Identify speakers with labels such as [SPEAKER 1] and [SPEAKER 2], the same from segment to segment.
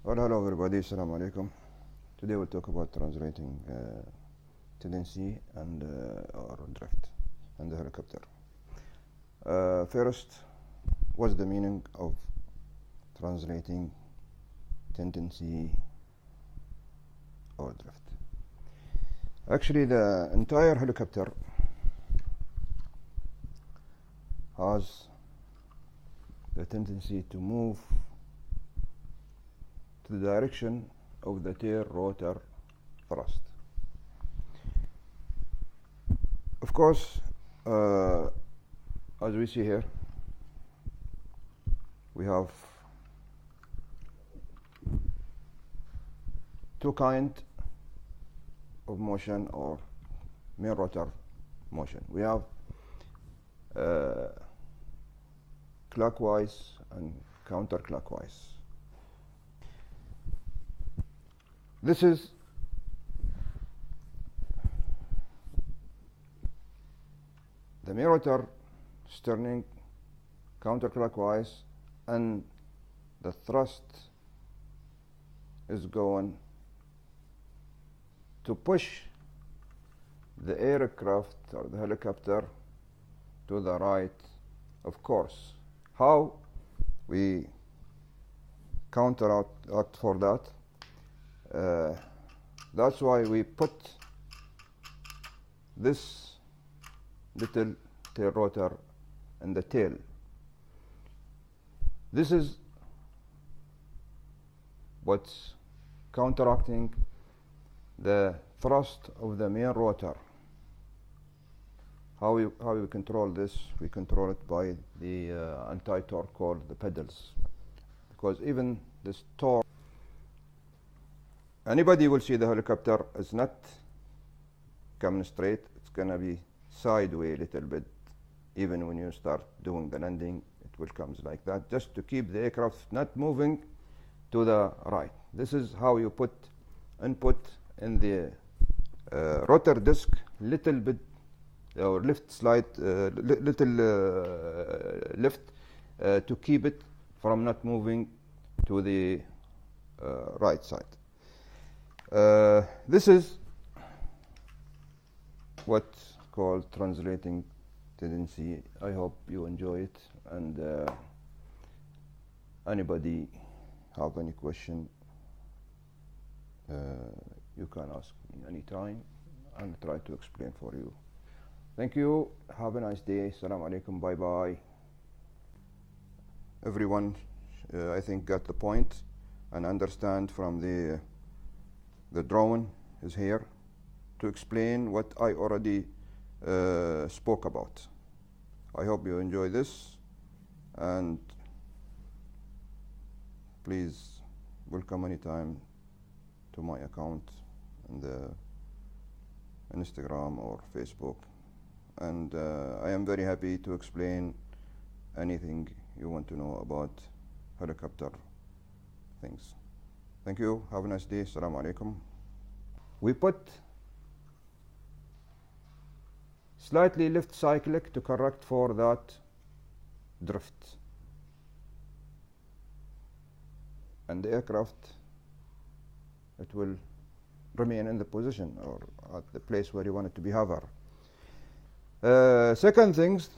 [SPEAKER 1] Well, hello everybody, assalamu alaikum. Today we'll talk about translating tendency and or drift and the helicopter. First, what's the meaning of translating tendency or drift? Actually, the entire helicopter has the tendency to move to the direction of the tail rotor thrust. Of course, as we see here, we have two kinds of motion or main rotor motion. We have clockwise and counterclockwise. This is the main rotor is turning counterclockwise and the thrust is going to push the aircraft or the helicopter to the right, of course. How we counteract for that? That's why we put this little tail rotor in the tail. This is what's counteracting the thrust of the main rotor. How we control this? We control it by the anti-torque called the pedals, because even this torque, anybody will see the helicopter is not coming straight. It's going to be sideways a little bit. Even when you start doing the landing, it will come like that, just to keep the aircraft not moving to the right. This is how you put input in the rotor disc, little bit or lift slide, little lift to keep it from not moving to the right side. This is what's called translating tendency. I hope you enjoy it, and anybody have any question, you can ask me anytime and try to explain for you. Thank you. Have a nice day. Assalamu alaikum. Bye bye. Everyone, I think, got the point and understand from the drawing is here to explain what I already spoke about. I hope you enjoy this, and please welcome anytime to my account in the Instagram or Facebook, and I am very happy to explain anything you want to know about helicopter things. Thank you. Have a nice day. Assalamu alaikum. We put slightly lift cyclic to correct for that drift, and the aircraft, it will remain in the position or at the place where you want it to be hover. Second things,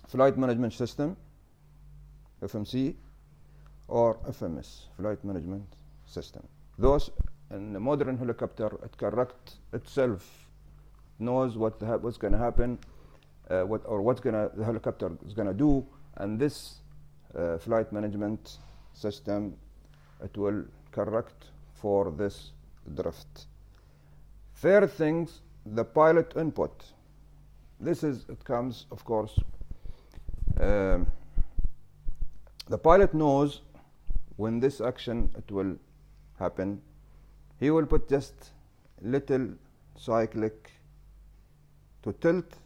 [SPEAKER 1] flight management system, FMC or FMS, flight management system. Those in the modern helicopter, it corrects itself, knows what's going to happen, what the helicopter is going to do, and this flight management system, it will correct for this drift. Third things, the pilot input. It comes, of course, the pilot knows when this action it will happen. He will put just little cyclic to tilt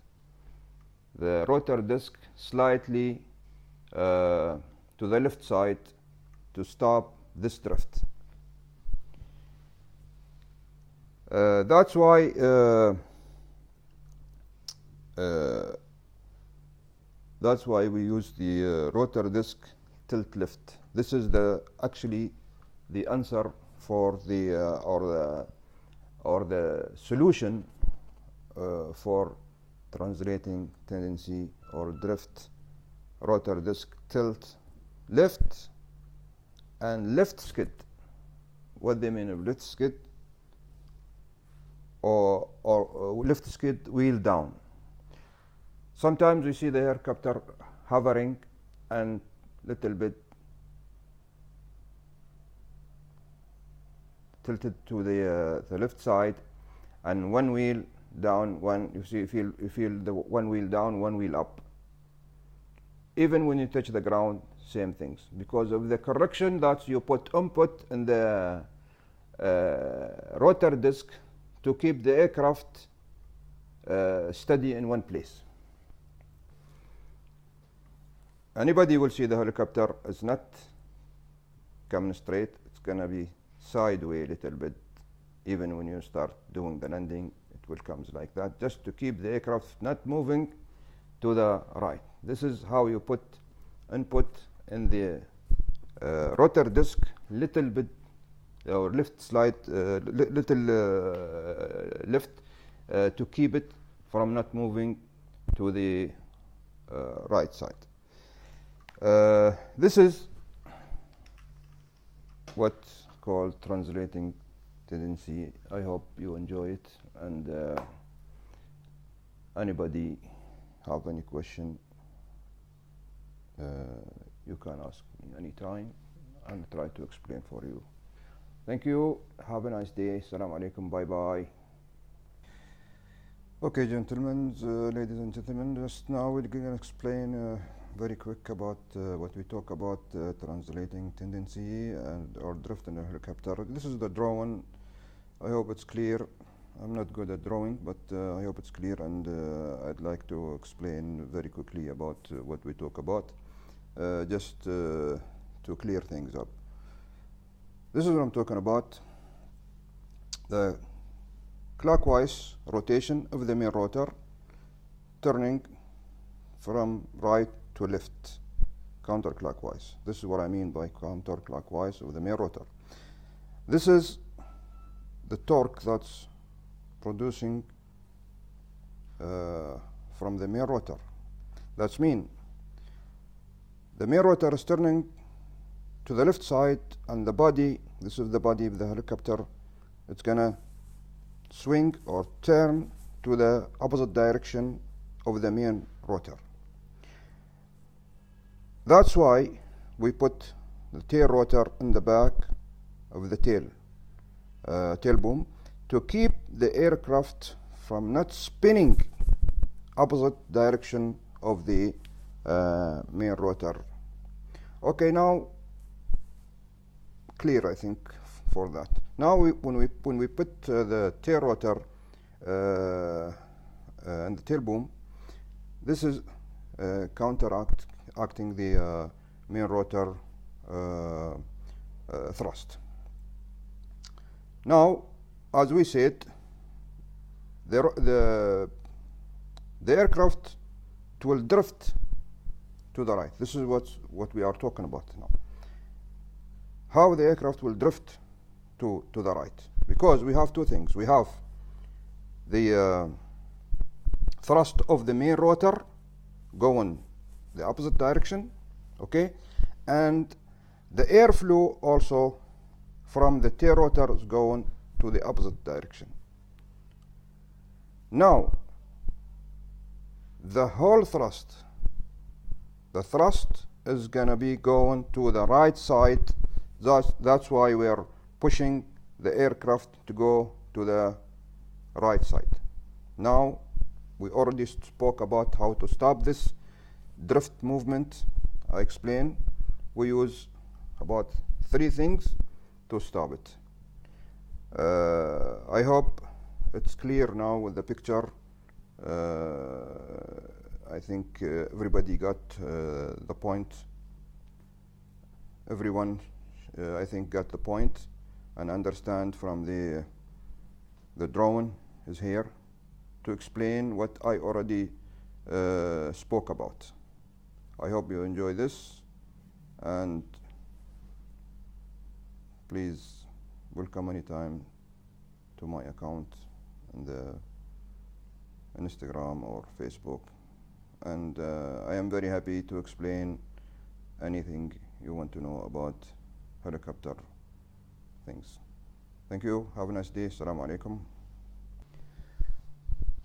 [SPEAKER 1] the rotor disc slightly to the left side to stop this drift. That's why we use the rotor disc tilt lift. This is actually the answer for the solution for translating tendency or drift, rotor disc tilt, lift, and lift skid. What they mean of lift skid or lift skid wheel down. Sometimes we see the helicopter hovering and little bit tilted to the left side, and one wheel down, you feel the one wheel down, one wheel up. Even when you touch the ground, same things, because of the correction that you put input in the rotor disc to keep the aircraft steady in one place. Anybody will see the helicopter is not coming straight, it's gonna be sideways a little bit. Even when you start doing the landing, it will come like that, just to keep the aircraft not moving to the right. This is how you put input in the rotor disc, little bit or lift slide, little lift to keep it from not moving to the right side. This is what's called translating tendency. I hope you enjoy it, and anybody have any question, you can ask me anytime and try to explain for you. Thank you. Have a nice day. Assalamu alaikum. Bye bye. Okay, gentlemen, ladies and gentlemen, just now we're going to explain very quick about what we talk about translating tendency or drift in a helicopter. This is the drawing. I hope it's clear. I'm not good at drawing, but I hope it's clear, and I'd like to explain very quickly about what we talk about, just to clear things up. This is what I'm talking about: the clockwise rotation of the main rotor, turning from right to left, counterclockwise. This is what I mean by counterclockwise of the main rotor. This is the torque that's producing from the main rotor. That's mean the main rotor is turning to the left side, and the body, this is the body of the helicopter, it's gonna swing or turn to the opposite direction of the main rotor. That's why we put the tail rotor in the back of the tail boom, to keep the aircraft from not spinning opposite direction of the main rotor. Okay, now clear, I think, for that. Now when we put the tail rotor and the tail boom, this is counteracting the main rotor thrust. Now, as we said, the aircraft will drift to the right. This is what we are talking about now. How the aircraft will drift to the right, because we have two things. We have the thrust of the main rotor going the opposite direction, okay, and the airflow also from the tail rotor is going to the opposite direction. Now, the whole thrust, the thrust is gonna be going to the right side. That's why we are pushing the aircraft to go to the right side. Now, we already spoke about how to stop this drift movement. I explained. We use about 3 things to stop it. I hope it's clear now with the picture. I think everybody got the point. Everyone, I think, got the point and understand from the drawing is here to explain what I already spoke about. I hope you enjoy this. and please welcome anytime to my account in the Instagram or Facebook, and I am very happy to explain anything you want to know about helicopter things. Thank you. Have a nice day. Assalamu alaikum.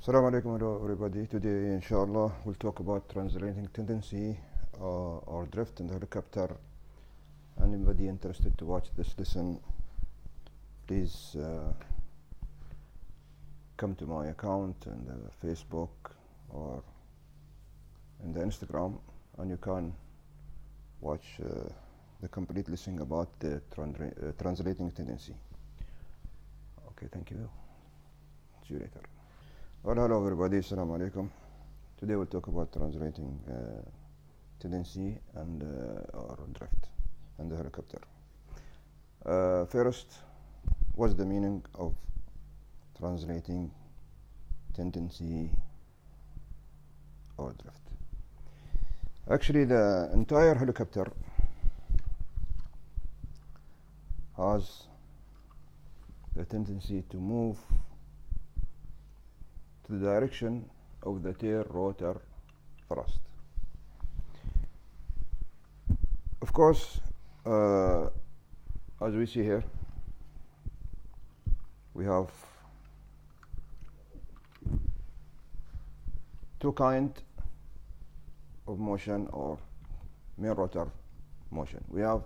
[SPEAKER 1] Assalamu alaikum, hello everybody. Today, inshallah, we'll talk about translating tendency or drift in the helicopter. Anybody interested to watch this lesson, please come to my account in the Facebook or in the Instagram, and you can watch the complete lesson about the translating tendency. Okay, thank you. See you later. Well, hello everybody. Assalamu alaikum. Today we'll talk about translating tendency and or drift in the helicopter. First, what's the meaning of translating tendency or drift? Actually, the entire helicopter has the tendency to move to the direction of the tail rotor thrust. Of course, as we see here, we have two kinds of motion or main rotor motion. We have